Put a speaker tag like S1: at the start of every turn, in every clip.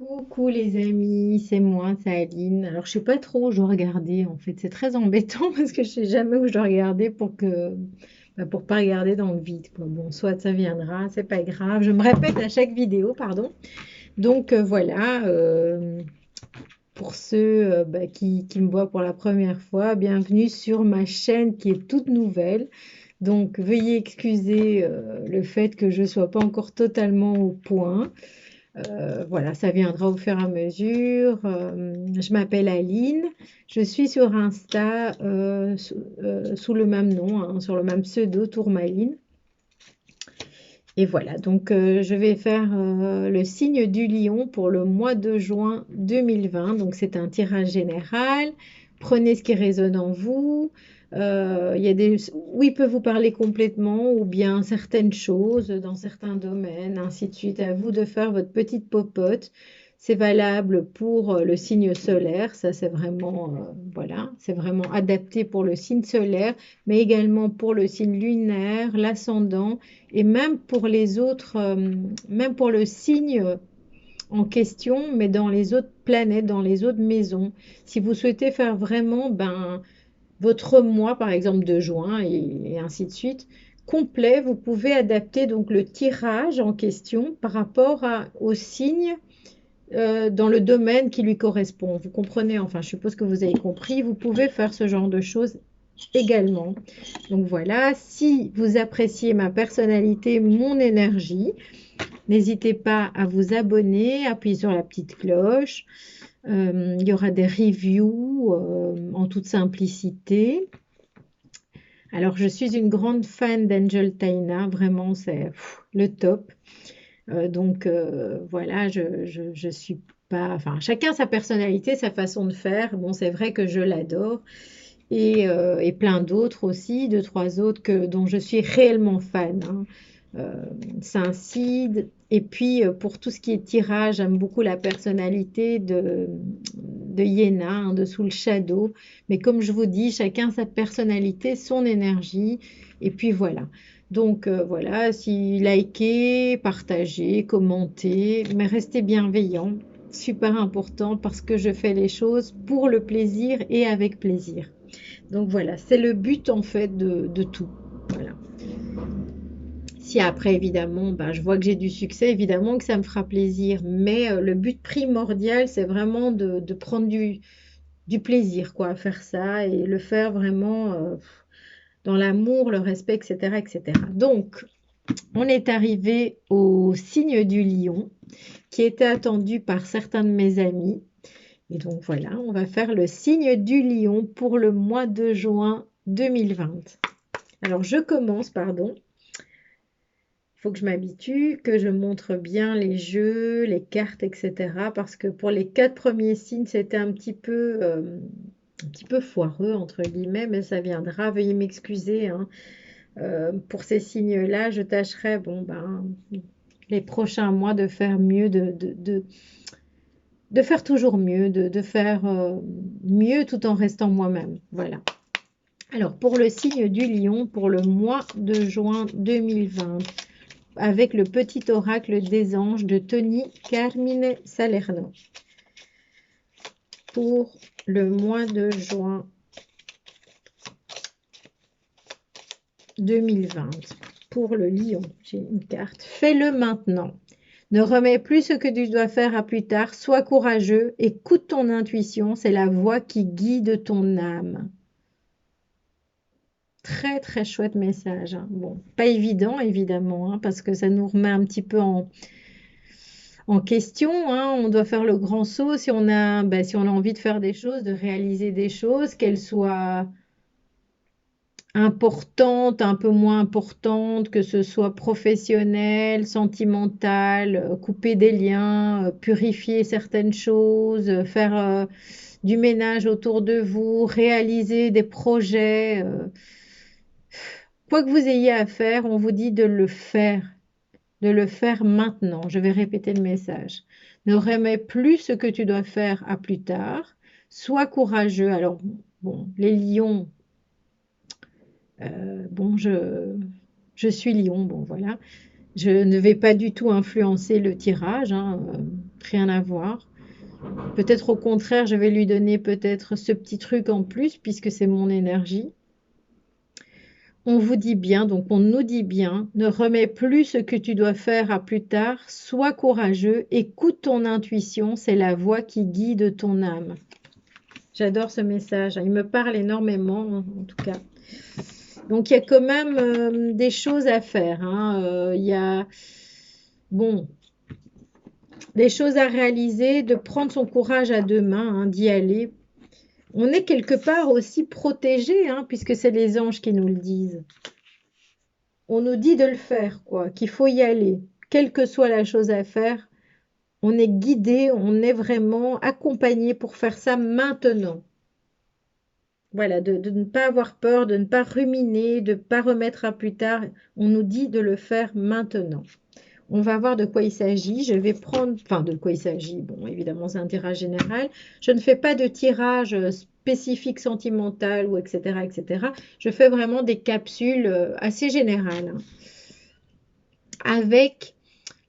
S1: Coucou les amis, c'est moi, c'est Aline. Alors je sais pas trop où je dois regarder en fait, c'est très embêtant parce que je sais jamais où je dois regarder pour pas regarder dans le vide quoi. Bon, soit ça viendra, c'est pas grave. Je me répète à chaque vidéo, pardon. Donc voilà, pour ceux qui me voient pour la première fois, bienvenue sur ma chaîne qui est toute nouvelle. Donc veuillez excuser le fait que je sois pas encore totalement au point. Voilà, ça viendra au fur et à mesure. Je m'appelle Aline. Je suis sur Insta sous le même nom, hein, sur le même pseudo, Tourmaline. Et voilà, donc je vais faire le signe du lion pour le mois de juin 2020. Donc c'est un tirage général. Prenez ce qui résonne en vous. Il y a des où il peut vous parler complètement ou bien certaines choses dans certains domaines, ainsi de suite. À vous de faire votre petite popote. C'est valable pour le signe solaire, ça c'est vraiment voilà, c'est vraiment adapté pour le signe solaire, mais également pour le signe lunaire, l'ascendant et même pour les autres, même pour le signe en question, mais dans les autres planètes, dans les autres maisons. Si vous souhaitez faire vraiment votre mois, par exemple, de juin et ainsi de suite, complet, vous pouvez adapter donc le tirage en question par rapport au signe dans le domaine qui lui correspond. Vous comprenez, enfin, je suppose que vous avez compris, vous pouvez faire ce genre de choses également. Donc voilà, si vous appréciez ma personnalité, mon énergie, n'hésitez pas à vous abonner, appuyer sur la petite cloche. Il y aura des reviews en toute simplicité. Alors, je suis une grande fan d'Angel Taina, vraiment, c'est le top. Voilà, je suis pas, enfin, chacun sa personnalité, sa façon de faire. Bon, c'est vrai que je l'adore et plein d'autres aussi, deux, trois autres dont je suis réellement fan, hein. Euh, Saint-Cide. Et puis, pour tout ce qui est tirage, j'aime beaucoup la personnalité de Yéna, hein, de Soul Shadow. Mais comme je vous dis, chacun sa personnalité, son énergie. Et puis voilà. Donc voilà, si likez, partagez, commentez, mais restez bienveillants. Super important parce que je fais les choses pour le plaisir et avec plaisir. Donc voilà, c'est le but en fait de tout. Voilà. Si après, évidemment, ben, je vois que j'ai du succès, évidemment que ça me fera plaisir. Mais le but primordial, c'est vraiment de prendre du plaisir, quoi, à faire ça et le faire vraiment dans l'amour, le respect, etc., etc. Donc, on est arrivé au signe du lion, qui était attendu par certains de mes amis. Et donc voilà, on va faire le signe du lion pour le mois de juin 2020. Alors, je commence, pardon. Il faut que je m'habitue, que je montre bien les jeux, les cartes, etc. Parce que pour les 4 premiers signes, c'était un petit peu foireux, entre guillemets, mais ça viendra. Veuillez m'excuser, hein. Pour ces signes-là, je tâcherai, bon, ben, les prochains mois de faire mieux, de faire toujours mieux, de faire mieux tout en restant moi-même. Voilà. Alors, pour le signe du lion, pour le mois de juin 2020, avec le petit oracle des anges de Tony Carmine Salerno pour le mois de juin 2020. Pour le lion, j'ai une carte. Fais-le maintenant. Ne remets plus ce que tu dois faire à plus tard. Sois courageux. Écoute ton intuition. C'est la voix qui guide ton âme. Très très chouette message, hein. Bon, pas évident évidemment, hein, parce que ça nous remet un petit peu en question, hein. On doit faire le grand saut si on a, ben, si on a envie de faire des choses, de réaliser des choses, qu'elles soient importantes, un peu moins importantes, que ce soit professionnel, sentimental, couper des liens, purifier certaines choses, faire du ménage autour de vous, réaliser des projets. Quoi que vous ayez à faire, on vous dit de le faire maintenant. Je vais répéter le message. Ne remets plus ce que tu dois faire à plus tard. Sois courageux. Alors, bon, les lions, bon, je suis lion, bon, voilà. Je ne vais pas du tout influencer le tirage, hein, rien à voir. Peut-être au contraire, je vais lui donner peut-être ce petit truc en plus puisque c'est mon énergie. On vous dit bien, donc on nous dit bien, ne remets plus ce que tu dois faire à plus tard, sois courageux, écoute ton intuition, c'est la voix qui guide ton âme. J'adore ce message, il me parle énormément en tout cas. Donc il y a quand même des choses à faire, hein. Il y a, bon, des choses à réaliser, de prendre son courage à deux mains, hein, d'y aller. On est quelque part aussi protégé, hein, puisque c'est les anges qui nous le disent. On nous dit de le faire, quoi, qu'il faut y aller. Quelle que soit la chose à faire, on est guidé, on est vraiment accompagné pour faire ça maintenant. Voilà, de ne pas avoir peur, de ne pas ruminer, de ne pas remettre à plus tard. On nous dit de le faire maintenant. On va voir de quoi il s'agit. Je vais prendre, enfin de quoi il s'agit. Bon, évidemment, c'est un tirage général. Je ne fais pas de tirage spécifique sentimental ou etc., etc. Je fais vraiment des capsules assez générales, hein, avec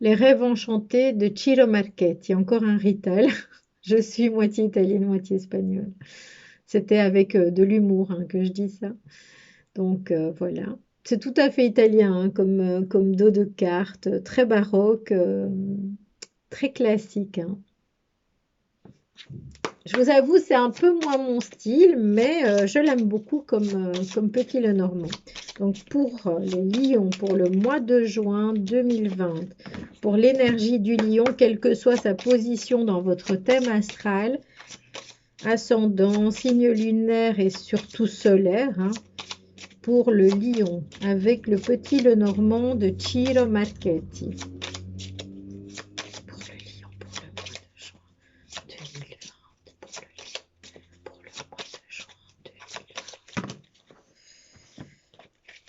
S1: les rêves enchantés de Ciro Marchetti. Encore un rital. Je suis moitié italienne, moitié espagnole. C'était avec de l'humour, hein, que je dis ça. Donc voilà. C'est tout à fait italien, hein, comme dos de carte, très baroque, très classique, hein. Je vous avoue, c'est un peu moins mon style, mais je l'aime beaucoup comme Petit Lenormand. Donc pour les lions, pour le mois de juin 2020, pour l'énergie du lion, quelle que soit sa position dans votre thème astral, ascendant, signe lunaire et surtout solaire, hein, pour le lion, avec le Petit Lenormand de Ciro Marchetti. Pour le lion, pour le mois de juin 2020. Pour le mois de juin 2020.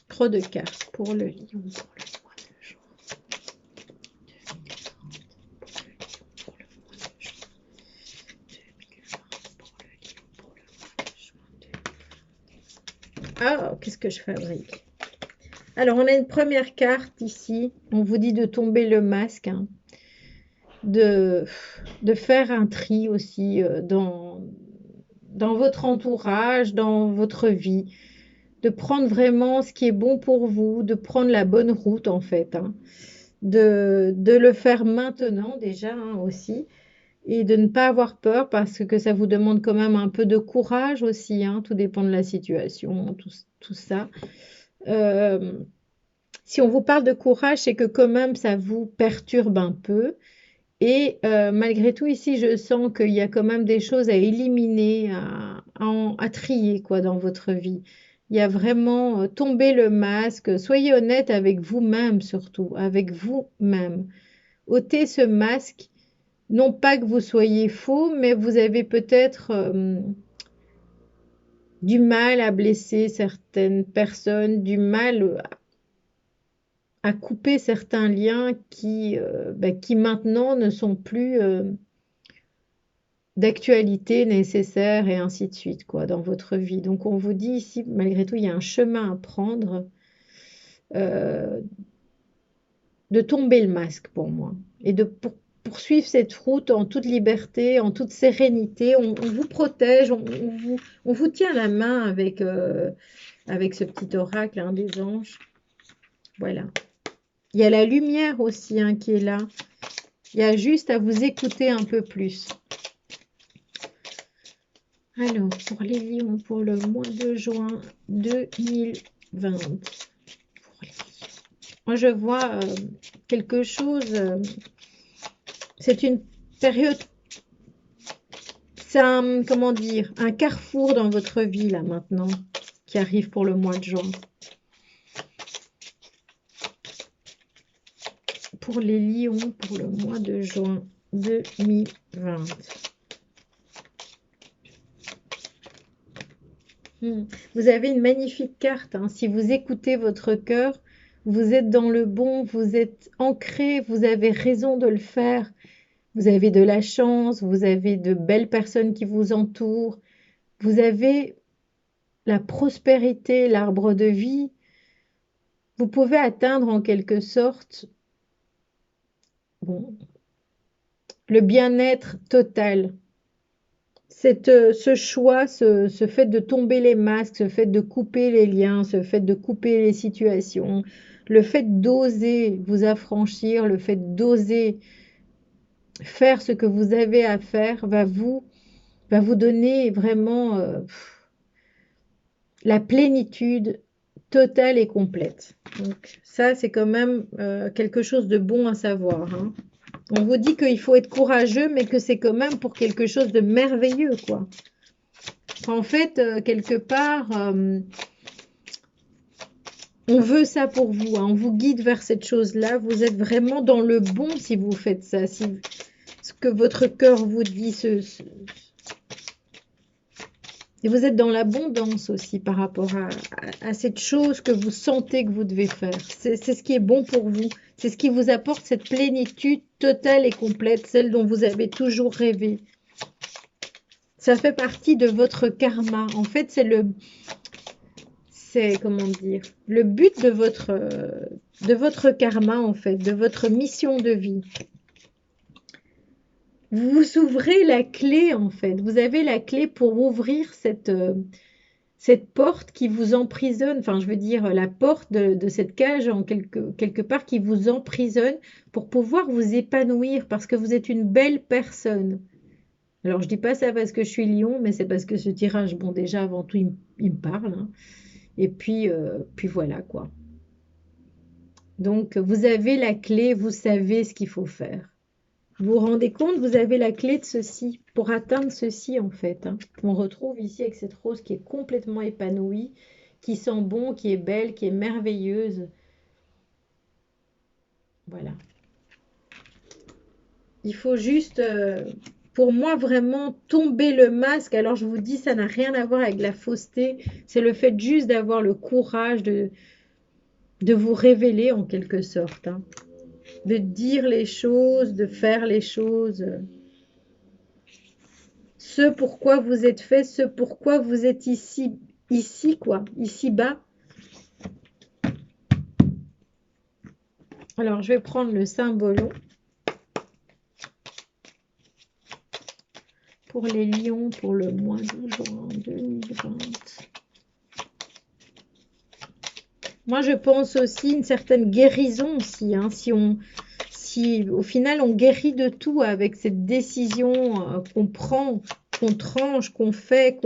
S1: Trop de cartes pour le lion, pour le mois de juin 2020. Pour le lion, pour le mois de juin 2020. Pour le lion, pour le mois de juin 2020. Ah, qu'est-ce que je fabrique? Alors, on a une première carte ici. On vous dit de tomber le masque, hein, de, de faire un tri aussi dans votre entourage, dans votre vie, de prendre vraiment ce qui est bon pour vous, de prendre la bonne route en fait, hein, de le faire maintenant déjà, hein, aussi, et de ne pas avoir peur parce que ça vous demande quand même un peu de courage aussi, hein, tout dépend de la situation, tout ça. Euh, Si on vous parle de courage, c'est que quand même ça vous perturbe un peu. Et malgré tout, ici, je sens qu'il y a quand même des choses à éliminer, à trier quoi, dans votre vie. Il y a vraiment tomber le masque. Soyez honnête avec vous-même surtout, avec vous-même. Ôtez ce masque. Non pas que vous soyez faux, mais vous avez peut-être du mal à blesser certaines personnes, du mal à couper certains liens qui maintenant ne sont plus d'actualité nécessaire et ainsi de suite, quoi, dans votre vie. Donc on vous dit ici, malgré tout, il y a un chemin à prendre, euh, de tomber le masque pour moi et de poursuivre cette route en toute liberté, en toute sérénité. On vous protège, on vous tient la main avec ce petit oracle, hein, des anges. Voilà. Il y a la lumière aussi, hein, qui est là. Il y a juste à vous écouter un peu plus. Alors, pour les lions, pour le mois de juin 2020. Pour les lions. Moi, je vois quelque chose. C'est une période. C'est un, comment dire, un carrefour dans votre vie, là, maintenant, qui arrive pour le mois de juin. Pour les lions, pour le mois de juin 2020. Vous avez une magnifique carte, hein. Si vous écoutez votre cœur, vous êtes dans le bon, vous êtes ancré, vous avez raison de le faire. Vous avez de la chance, vous avez de belles personnes qui vous entourent, vous avez la prospérité, l'arbre de vie. Vous pouvez atteindre en quelque sorte Bon, le bien-être total. Ce choix, ce fait de tomber les masques, ce fait de couper les liens, ce fait de couper les situations, le fait d'oser vous affranchir, le fait d'oser faire ce que vous avez à faire va vous donner vraiment la plénitude totale et complète. Donc ça, c'est quand même quelque chose de bon à savoir, hein. On vous dit qu'il faut être courageux, mais que c'est quand même pour quelque chose de merveilleux, quoi. En fait, quelque part, on veut ça pour vous, hein. On vous guide vers cette chose-là. Vous êtes vraiment dans le bon si vous faites ça. Si ce que votre cœur vous dit, et vous êtes dans l'abondance aussi par rapport à cette chose que vous sentez que vous devez faire. C'est ce qui est bon pour vous. C'est ce qui vous apporte cette plénitude totale et complète, celle dont vous avez toujours rêvé. Ça fait partie de votre karma. En fait, c'est comment dire, le but de votre karma, en fait, de votre mission de vie. Vous vous ouvrez la clé, en fait. Vous avez la clé pour ouvrir cette porte qui vous emprisonne, enfin je veux dire la porte de cette cage en quelque part qui vous emprisonne pour pouvoir vous épanouir parce que vous êtes une belle personne. Alors je dis pas ça parce que je suis lion, mais c'est parce que ce tirage, bon déjà avant tout il me parle, hein. Et puis voilà quoi. Donc vous avez la clé, vous savez ce qu'il faut faire. Vous vous rendez compte, vous avez la clé de ceci, pour atteindre ceci en fait, hein. On retrouve ici avec cette rose qui est complètement épanouie, qui sent bon, qui est belle, qui est merveilleuse. Voilà. Il faut juste, pour moi, vraiment tomber le masque. Alors je vous dis, ça n'a rien à voir avec la fausseté. C'est le fait juste d'avoir le courage de vous révéler en quelque sorte, hein. De dire les choses, de faire les choses. Ce pourquoi vous êtes fait, ce pourquoi vous êtes ici quoi, ici-bas. Alors, je vais prendre le symbole pour les lions pour le mois de juin 2020. Moi, je pense aussi une certaine guérison aussi, hein, si au final on guérit de tout avec cette décision qu'on prend, qu'on tranche, qu'on fait,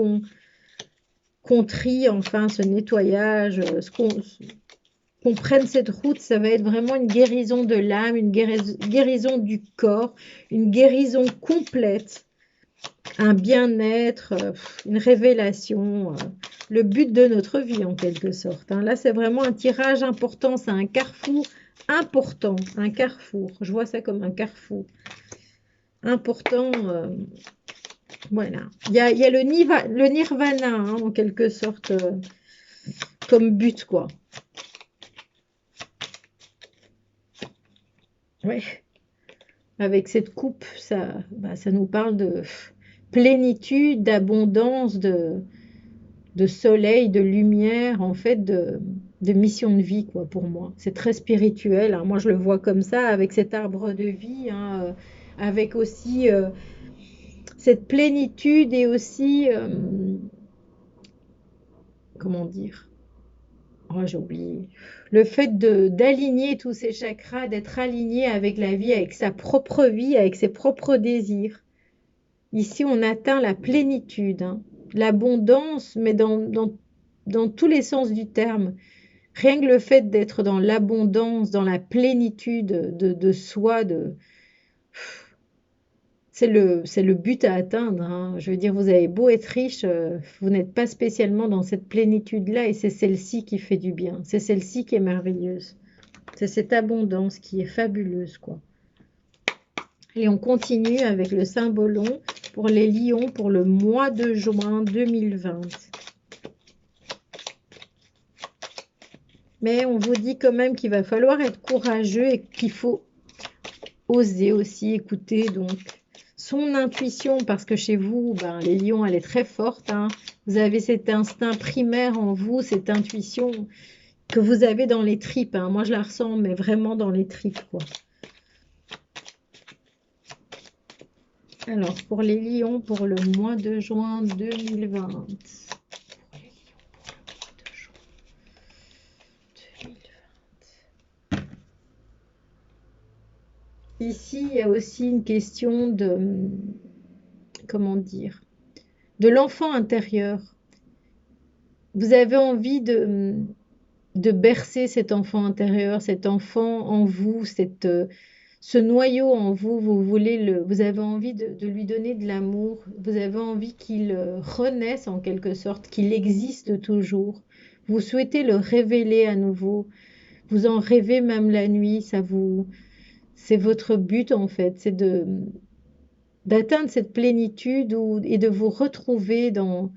S1: qu'on trie, enfin ce nettoyage, qu'on prenne cette route, ça va être vraiment une guérison de l'âme, une guérison du corps, une guérison complète, un bien-être, une révélation, le but de notre vie en quelque sorte, hein. Là, c'est vraiment un tirage important, c'est un carrefour important, un carrefour. Je vois ça comme un carrefour important. Voilà. Il y a le nirvana, hein, en quelque sorte, comme but, quoi. Ouais. Avec cette coupe, ça nous parle de plénitude, d'abondance, de soleil, de lumière, en fait, de mission de vie, quoi, pour moi. C'est très spirituel, hein. Moi, je le vois comme ça, avec cet arbre de vie, hein, avec aussi cette plénitude et aussi, comment dire? Oh, j'ai oublié. Le fait d'aligner tous ces chakras, d'être aligné avec la vie, avec sa propre vie, avec ses propres désirs. Ici, on atteint la plénitude, hein, l'abondance, mais dans tous les sens du terme. Rien que le fait d'être dans l'abondance, dans la plénitude de soi, c'est le but à atteindre, hein. Je veux dire, vous avez beau être riche, vous n'êtes pas spécialement dans cette plénitude-là, et c'est celle-ci qui fait du bien. C'est celle-ci qui est merveilleuse. C'est cette abondance qui est fabuleuse, quoi. Et on continue avec le symbolon pour les lions pour le mois de juin 2020. Mais on vous dit quand même qu'il va falloir être courageux et qu'il faut oser aussi écouter donc son intuition, parce que chez vous, ben, les lions, elle est très forte, hein. Vous avez cet instinct primaire en vous, cette intuition que vous avez dans les tripes, hein. Moi, je la ressens, mais vraiment dans les tripes, quoi. Alors, pour les lions, pour le mois de juin 2020. Pour les lions, pour le mois de juin 2020. Ici, il y a aussi une question de, comment dire, de l'enfant intérieur. Vous avez envie de bercer cet enfant intérieur, cet enfant en vous, ce noyau en vous, vous avez envie de lui donner de l'amour, vous avez envie qu'il renaisse en quelque sorte, qu'il existe toujours. Vous souhaitez le révéler à nouveau. Vous en rêvez même la nuit, c'est votre but en fait, c'est d'atteindre cette plénitude et de vous retrouver dans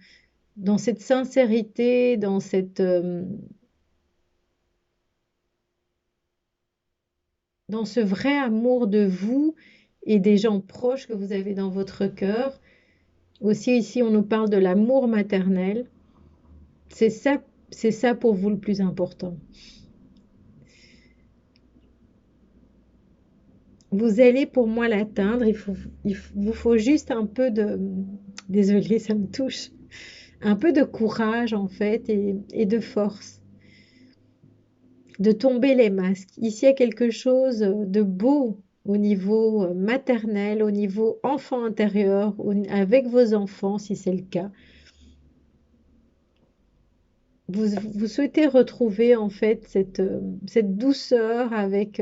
S1: cette sincérité, dans ce vrai amour de vous et des gens proches que vous avez dans votre cœur. Aussi ici, on nous parle de l'amour maternel. C'est ça, c'est ça pour vous le plus important. Vous allez pour moi l'atteindre. Vous faut juste un peu de, désolée, ça me touche, un peu de courage en fait et de force, de tomber les masques. Ici, il y a quelque chose de beau au niveau maternel, au niveau enfant intérieur, avec vos enfants si c'est le cas. Vous souhaitez retrouver en fait cette douceur avec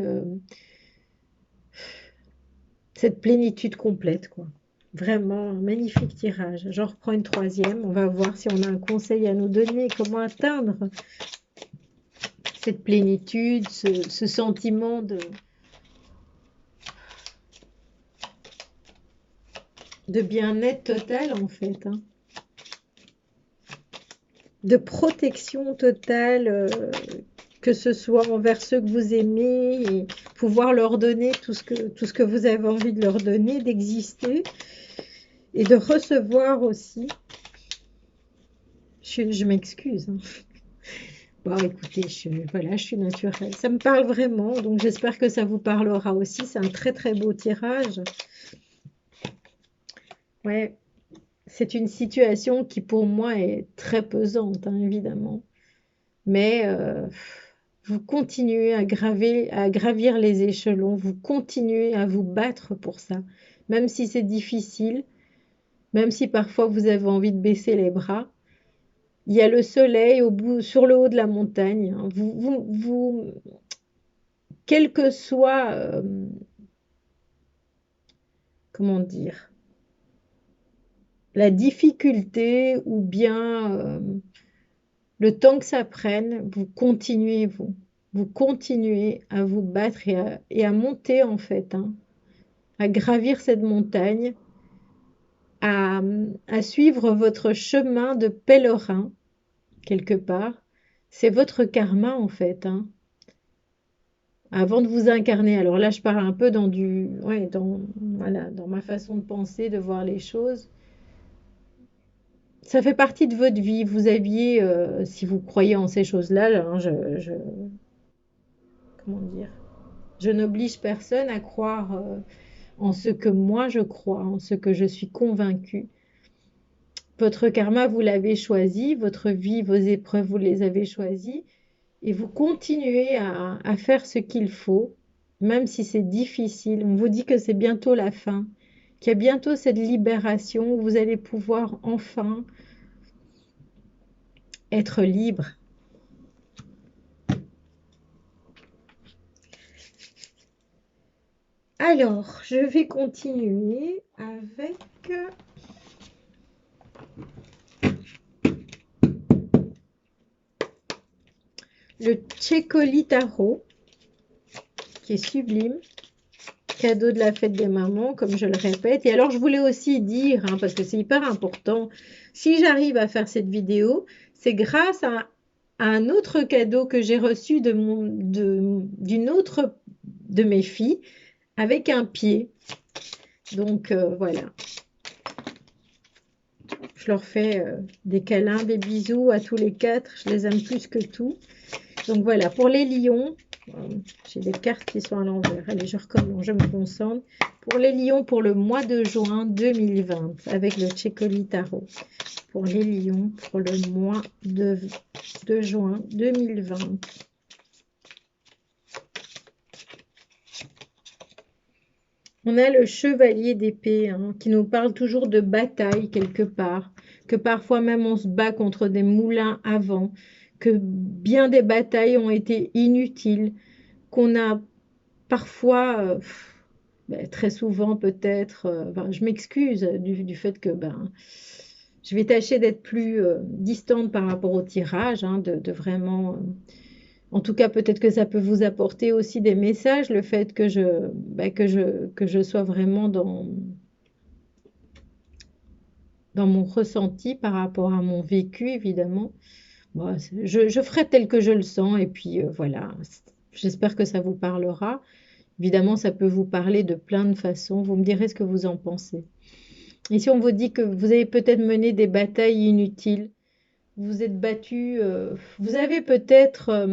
S1: cette plénitude complète, quoi. Vraiment, un magnifique tirage. J'en reprends une troisième. On va voir si on a un conseil à nous donner, comment atteindre cette plénitude, ce sentiment de bien-être total, en fait, hein. De protection totale, que ce soit envers ceux que vous aimez et pouvoir leur donner tout ce que vous avez envie de leur donner, d'exister et de recevoir aussi. Je m'excuse, hein. Bon, écoutez, voilà, je suis naturelle. Ça me parle vraiment, donc j'espère que ça vous parlera aussi. C'est un très très beau tirage. Ouais, c'est une situation qui pour moi est très pesante, hein, évidemment. Mais vous continuez à gravir les échelons, vous continuez à vous battre pour ça, même si c'est difficile, même si parfois vous avez envie de baisser les bras. Il y a le soleil sur le haut de la montagne, hein. Quel que soit, comment dire, la difficulté ou bien le temps que ça prenne, vous continuez à vous battre et à monter en fait, hein, à gravir cette montagne, à, à suivre votre chemin de pèlerin quelque part. C'est votre karma en fait, hein, avant de vous incarner. Alors là, je parle un peu ouais, voilà, dans ma façon de penser, de voir les choses. Ça fait partie de votre vie. Vous aviez, si vous croyez en ces choses-là, hein, comment dire, je n'oblige personne à croire en ce que moi je crois, en ce que je suis convaincue. Votre karma, vous l'avez choisi, votre vie, vos épreuves, vous les avez choisies, et vous continuez à faire ce qu'il faut, même si c'est difficile. On vous dit que c'est bientôt la fin, qu'il y a bientôt cette libération où vous allez pouvoir enfin être libre. Alors, je vais continuer avec le Tchekoli Tarot, qui est sublime. Cadeau de la fête des mamans, comme je le répète. Et alors, je voulais aussi dire, hein, parce que c'est hyper important, si j'arrive à faire cette vidéo, c'est grâce à un autre cadeau que j'ai reçu d'une autre de mes filles, avec un pied. Donc, voilà. Je leur fais des câlins, des bisous à tous les quatre. Je les aime plus que tout. Donc, voilà, pour les lions, J'ai des cartes qui sont à l'envers. Allez, je recommence, je me concentre. Pour les lions, pour le mois de juin 2020, avec le Tchécoli Tarot. Pour les lions, pour le mois de juin 2020. On a le chevalier d'épée hein, qui nous parle toujours de bataille quelque part, que parfois même on se bat contre des moulins à vent, que bien des batailles ont été inutiles, qu'on a parfois, ben, très souvent peut-être, enfin, je m'excuse du fait que ben, je vais tâcher d'être plus distante par rapport au tirage, hein, de vraiment en tout cas, peut-être que ça peut vous apporter aussi des messages, le fait que bah, que je sois vraiment dans mon ressenti par rapport à mon vécu, évidemment. Bon, je ferai tel que je le sens, et puis voilà. J'espère que ça vous parlera. Évidemment, ça peut vous parler de plein de façons. Vous me direz ce que vous en pensez. Et si on vous dit que vous avez peut-être mené des batailles inutiles, vous êtes battu, vous avez peut-être,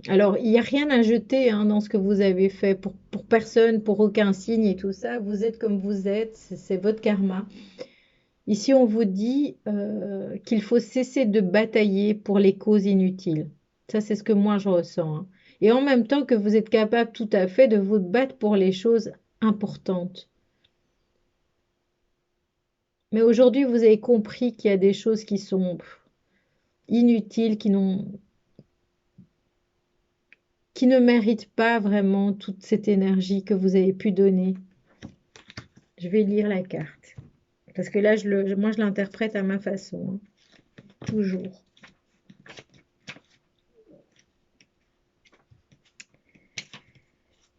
S1: alors il n'y a rien à jeter hein, dans ce que vous avez fait pour personne, pour aucun signe et tout ça. Vous êtes comme vous êtes, c'est votre karma. Ici, on vous dit qu'il faut cesser de batailler pour les causes inutiles. Ça, c'est ce que moi je ressens. Hein. Et en même temps que vous êtes capable tout à fait de vous battre pour les choses importantes. Mais aujourd'hui, vous avez compris qu'il y a des choses qui sont inutiles, qui ne méritent pas vraiment toute cette énergie que vous avez pu donner. Je vais lire la carte. Parce que là, moi, je l'interprète à ma façon. Hein, toujours.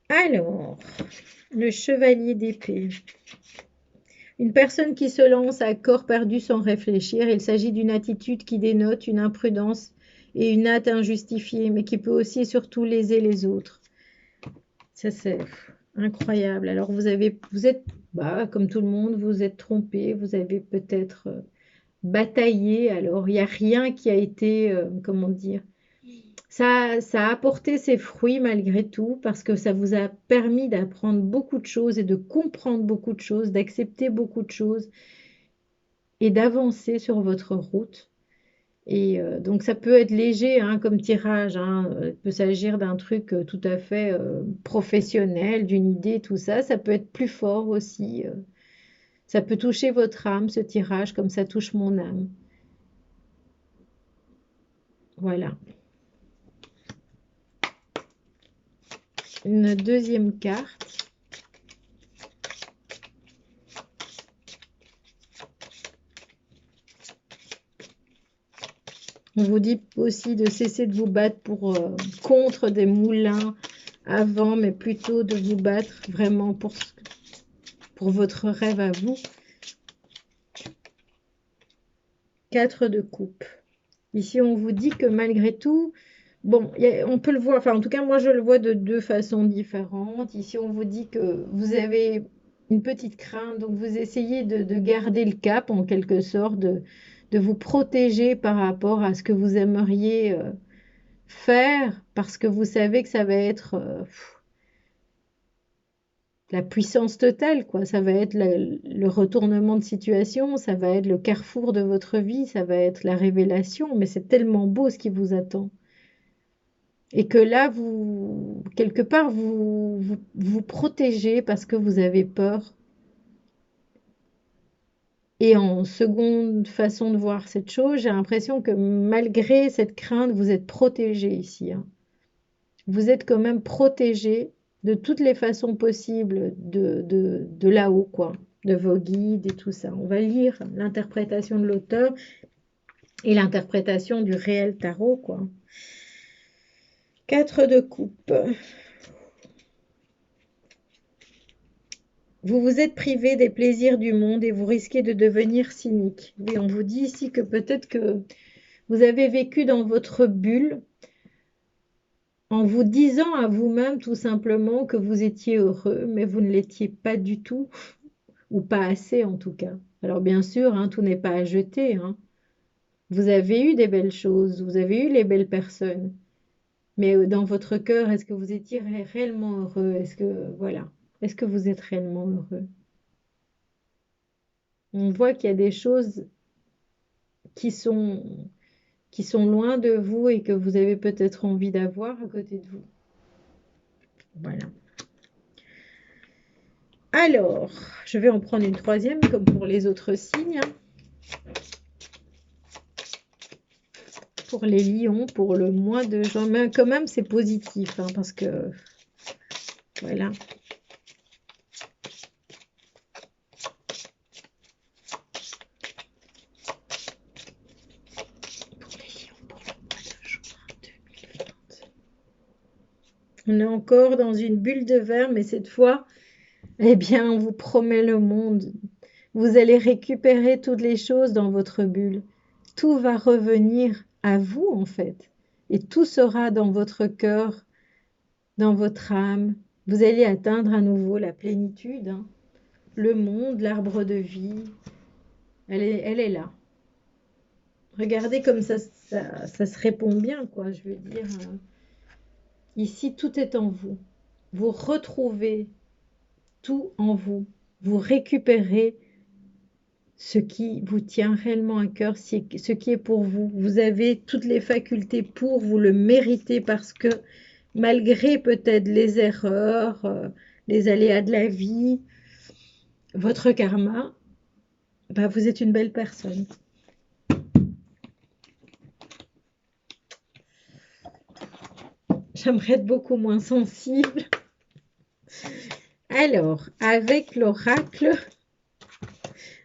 S1: Alors, le chevalier d'épée. Une personne qui se lance à corps perdu sans réfléchir. Il s'agit d'une attitude qui dénote une imprudence et une hâte injustifiée, mais qui peut aussi et surtout léser les autres. Ça, c'est incroyable. Alors, vous êtes, bah, comme tout le monde, vous êtes trompé, vous avez peut-être bataillé. Alors, il n'y a rien qui a été, comment dire, ça a apporté ses fruits malgré tout, parce que ça vous a permis d'apprendre beaucoup de choses et de comprendre beaucoup de choses, d'accepter beaucoup de choses et d'avancer sur votre route. Et donc ça peut être léger hein, comme tirage, hein. Il peut s'agir d'un truc tout à fait professionnel, d'une idée, tout ça. Ça peut être plus fort aussi. Ça peut toucher votre âme, ce tirage, comme ça touche mon âme. Voilà. Une deuxième carte. On vous dit aussi de cesser de vous battre contre des moulins à vent, mais plutôt de vous battre vraiment pour votre rêve à vous. 4 de coupe. Ici, on vous dit que malgré tout, bon, on peut le voir, enfin en tout cas moi je le vois de deux façons différentes. Ici, on vous dit que vous avez une petite crainte, donc vous essayez de garder le cap en quelque sorte, de vous protéger par rapport à ce que vous aimeriez faire, parce que vous savez que ça va être la puissance totale, quoi. Ça va être le retournement de situation, ça va être le carrefour de votre vie, ça va être la révélation, mais c'est tellement beau ce qui vous attend. Et que là, quelque part, vous protégez parce que vous avez peur. Et en seconde façon de voir cette chose, j'ai l'impression que malgré cette crainte, vous êtes protégé ici. Hein. Vous êtes quand même protégé de toutes les façons possibles de là-haut, quoi, de vos guides et tout ça. On va lire l'interprétation de l'auteur et l'interprétation du réel tarot, quoi. 4 de coupe. Vous vous êtes privé des plaisirs du monde et vous risquez de devenir cynique. Oui, on vous dit ici que peut-être que vous avez vécu dans votre bulle en vous disant à vous-même tout simplement que vous étiez heureux, mais vous ne l'étiez pas du tout, ou pas assez en tout cas. Alors bien sûr, hein, tout n'est pas à jeter. Hein. Vous avez eu des belles choses, vous avez eu les belles personnes, Mais dans votre cœur, est-ce que vous étiez réellement heureux? Est-ce que, voilà, est-ce que vous êtes réellement heureux? On voit qu'il y a des choses qui sont, qui sont loin de vous et que vous avez peut-être envie d'avoir à côté de vous. Voilà. Alors, je vais en prendre une troisième comme pour les autres signes, hein. Pour les lions, pour le mois de juin. Mais quand même, c'est positif, hein, parce que, voilà. Pour les lions, pour le mois de juin 2020. On est encore dans une bulle de verre, mais cette fois, eh bien, on vous promet le monde. Vous allez récupérer toutes les choses dans votre bulle. Tout va revenir à vous, en fait. Et tout sera dans votre cœur, dans votre âme. Vous allez atteindre à nouveau la plénitude, hein. Le monde, l'arbre de vie, elle est là. Regardez comme ça se répond bien, quoi. Je veux dire, ici, tout est en vous. Vous retrouvez tout en vous. Vous récupérez ce qui vous tient réellement à cœur, ce qui est pour vous. Vous avez toutes les facultés pour, vous le méritez parce que malgré peut-être les erreurs, les aléas de la vie, votre karma, bah, vous êtes une belle personne. J'aimerais être beaucoup moins sensible. Alors, avec l'oracle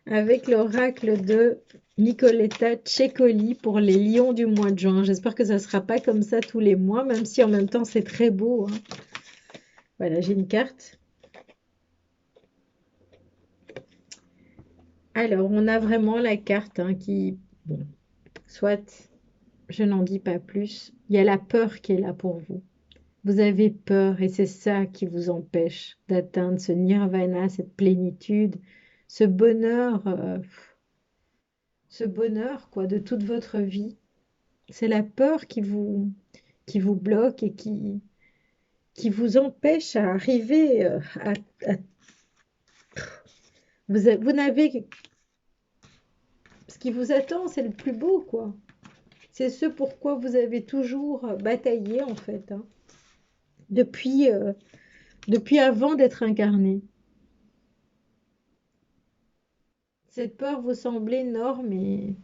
S1: de Nicoletta Cecoli pour les lions du mois de juin. J'espère que ça ne sera pas comme ça tous les mois, même si en même temps c'est très beau, hein. Voilà, j'ai une carte. Alors, on a vraiment la carte, hein, qui, bon, soit, je n'en dis pas plus. Il y a la peur qui est là pour vous. Vous avez peur et c'est ça qui vous empêche d'atteindre ce nirvana, cette plénitude, ce bonheur, quoi, de toute votre vie. C'est la peur qui vous bloque et qui vous empêche à arriver à- vous n'avez, ce qui vous attend, c'est le plus beau, quoi. C'est ce pourquoi vous avez toujours bataillé, en fait, hein, depuis, depuis avant d'être incarné. Cette peur vous semble énorme et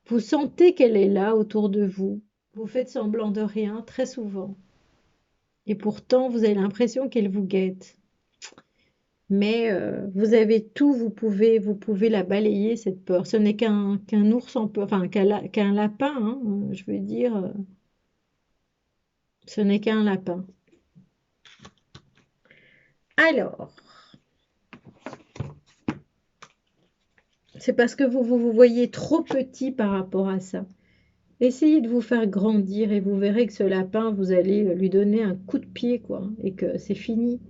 S1: vous sentez qu'elle est là autour de vous. Vous faites semblant de rien très souvent. Et pourtant, vous avez l'impression qu'elle vous guette. Mais vous avez tout, vous pouvez la balayer, cette peur. Ce n'est qu'un ours en peur, enfin qu'un lapin, hein, je veux dire, ce n'est qu'un lapin. Alors, c'est parce que vous voyez trop petit par rapport à ça. Essayez de vous faire grandir et vous verrez que ce lapin, vous allez lui donner un coup de pied, quoi, et que c'est fini.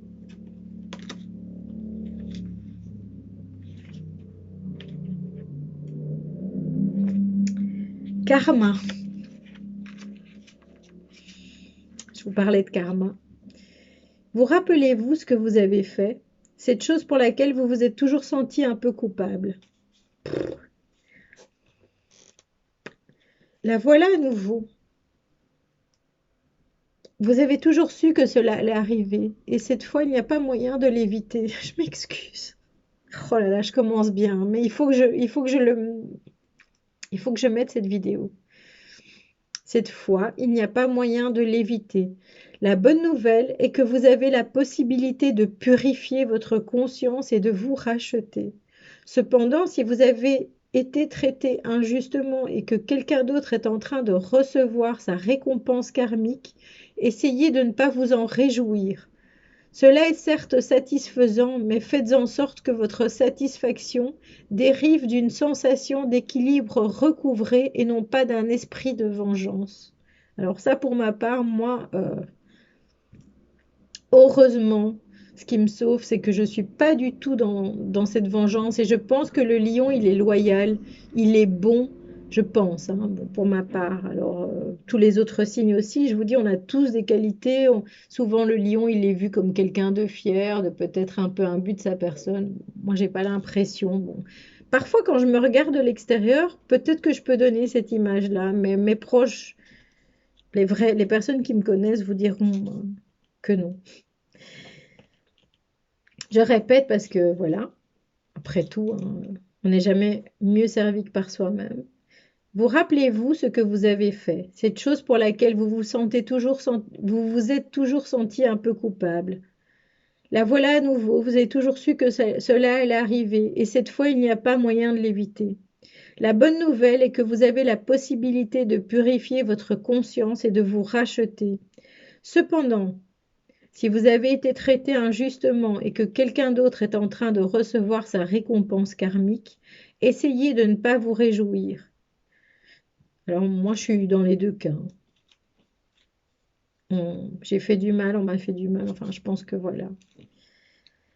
S1: Karma. Je vous parlais de karma. Vous rappelez-vous ce que vous avez fait, cette chose pour laquelle vous vous êtes toujours senti un peu coupable. La voilà à nouveau. Vous avez toujours su que cela allait arriver, et cette fois, il n'y a pas moyen de l'éviter. Je m'excuse. Oh là là, je commence bien, mais il faut que je mette cette vidéo. Cette fois, il n'y a pas moyen de l'éviter. La bonne nouvelle est que vous avez la possibilité de purifier votre conscience et de vous racheter. Cependant, si vous avez été traité injustement et que quelqu'un d'autre est en train de recevoir sa récompense karmique, essayez de ne pas vous en réjouir. Cela est certes satisfaisant, mais faites en sorte que votre satisfaction dérive d'une sensation d'équilibre recouvré et non pas d'un esprit de vengeance. Alors ça, pour ma part, moi, heureusement, ce qui me sauve, c'est que je ne suis pas du tout dans cette vengeance et je pense que le lion, il est loyal, il est bon. Je pense, hein, bon, pour ma part. Alors, tous les autres signes aussi, je vous dis, on a tous des qualités. Souvent, le lion, il est vu comme quelqu'un de fier, de peut-être un peu imbu de sa personne. Moi, j'ai pas l'impression. Bon. Parfois, quand je me regarde de l'extérieur, peut-être que je peux donner cette image-là, mais mes proches, les personnes qui me connaissent vous diront que non. Je répète parce que, voilà, après tout, hein, on n'est jamais mieux servi que par soi-même. Vous rappelez-vous ce que vous avez fait, cette chose pour laquelle vous vous êtes toujours senti un peu coupable. La voilà à nouveau, vous avez toujours su que cela allait arriver, et cette fois il n'y a pas moyen de l'éviter. La bonne nouvelle est que vous avez la possibilité de purifier votre conscience et de vous racheter. Cependant, si vous avez été traité injustement et que quelqu'un d'autre est en train de recevoir sa récompense karmique, essayez de ne pas vous réjouir. Alors moi, je suis dans les deux cas. J'ai fait du mal, on m'a fait du mal. Enfin, je pense que voilà.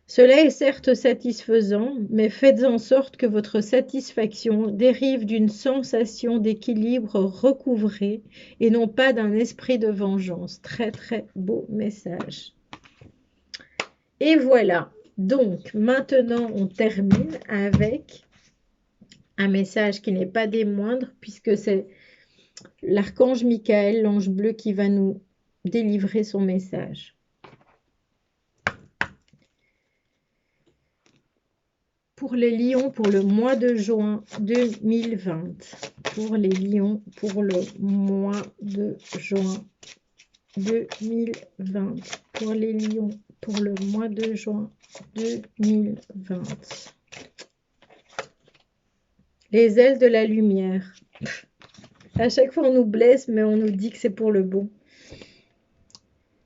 S1: Cela est certes satisfaisant, mais faites en sorte que votre satisfaction dérive d'une sensation d'équilibre recouvré et non pas d'un esprit de vengeance. Très très beau message. Et voilà. Donc maintenant, on termine avec un message qui n'est pas des moindres, puisque c'est l'archange Michael, l'ange bleu, qui va nous délivrer son message. Pour les lions, pour le mois de juin 2020. Pour les lions, pour le mois de juin 2020. Pour les lions, pour le mois de juin 2020. Les ailes de la lumière. À chaque fois, on nous blesse, mais on nous dit que c'est pour le bon.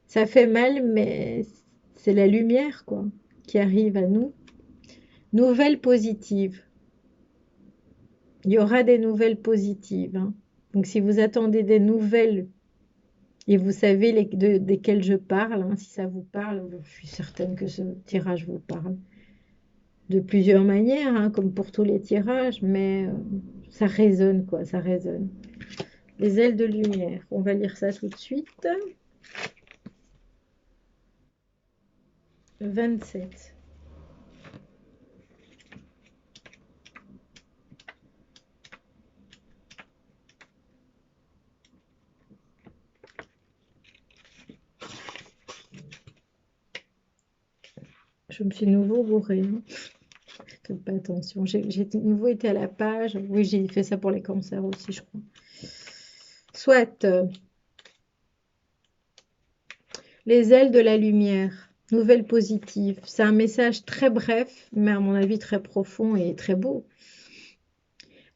S1: Ça fait mal, mais c'est la lumière, quoi, qui arrive à nous. Nouvelles positives. Il y aura des nouvelles positives, hein. Donc, si vous attendez des nouvelles et vous savez desquelles je parle, hein, si ça vous parle, je suis certaine que ce tirage vous parle. De plusieurs manières, hein, comme pour tous les tirages, mais ça résonne, quoi, ça résonne. Les ailes de lumière, on va lire ça tout de suite. 27. Je me suis nouveau bourrée, hein. Faites pas attention. J'ai de nouveau été à la page. Oui, j'ai fait ça pour les cancers aussi, je crois. Soit les ailes de la lumière. Nouvelle positive. C'est un message très bref, mais à mon avis très profond et très beau.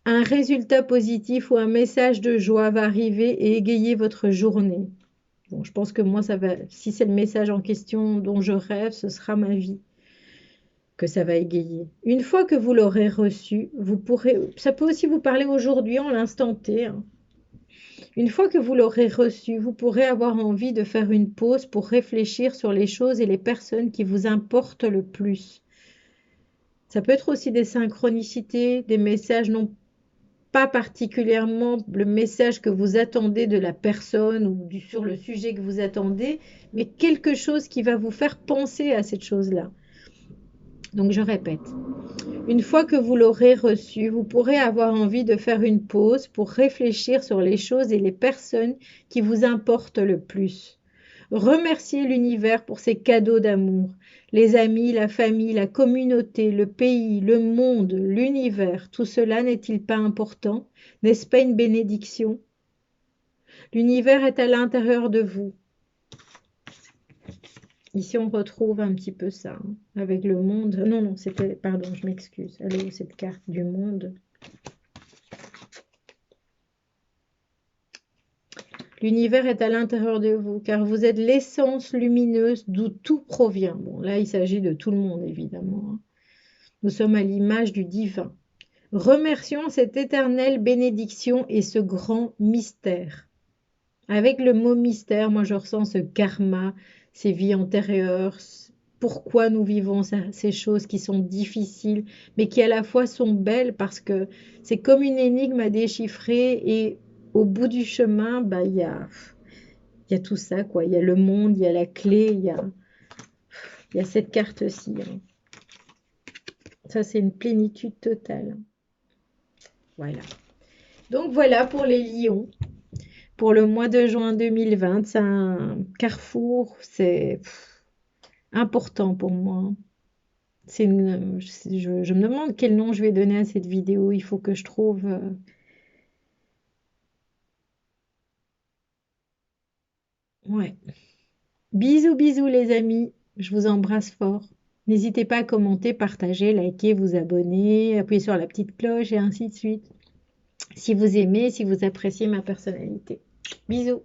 S1: Un résultat positif ou un message de joie va arriver et égayer votre journée. Bon, je pense que moi, ça va. Si c'est le message en question dont je rêve, ce sera ma vie que ça va égayer. Une fois que vous l'aurez reçu, vous pourrez. Ça peut aussi vous parler aujourd'hui, en l'instant T, hein. Une fois que vous l'aurez reçu, vous pourrez avoir envie de faire une pause pour réfléchir sur les choses et les personnes qui vous importent le plus. Ça peut être aussi des synchronicités, des messages non pas particulièrement le message que vous attendez de la personne ou sur le sujet que vous attendez, mais quelque chose qui va vous faire penser à cette chose-là. Donc je répète, une fois que vous l'aurez reçu, vous pourrez avoir envie de faire une pause pour réfléchir sur les choses et les personnes qui vous importent le plus. Remerciez l'univers pour ses cadeaux d'amour. Les amis, la famille, la communauté, le pays, le monde, l'univers, tout cela n'est-il pas important? N'est-ce pas une bénédiction? L'univers est à l'intérieur de vous. Ici, on retrouve un petit peu ça, hein, avec le monde. Non, non, c'était... Pardon, je m'excuse. Elle est où cette carte du monde? L'univers est à l'intérieur de vous, car vous êtes l'essence lumineuse d'où tout provient. Bon, là, il s'agit de tout le monde, évidemment, hein. Nous sommes à l'image du divin. Remercions cette éternelle bénédiction et ce grand mystère. Avec le mot mystère, moi, je ressens ce karma, ces vies antérieures, pourquoi nous vivons ces choses qui sont difficiles, mais qui à la fois sont belles parce que c'est comme une énigme à déchiffrer et au bout du chemin, bah, il y a tout ça, quoi. Il y a le monde, il y a la clé, il y a cette carte-ci, hein. Ça, c'est une plénitude totale. Voilà. Donc voilà pour les lions. Pour le mois de juin 2020, c'est un carrefour, c'est important pour moi. Je me demande quel nom je vais donner à cette vidéo. Il faut que je trouve. Ouais. Bisous, bisous les amis. Je vous embrasse fort. N'hésitez pas à commenter, partager, liker, vous abonner, appuyer sur la petite cloche et ainsi de suite. Si vous aimez, si vous appréciez ma personnalité. Bisous.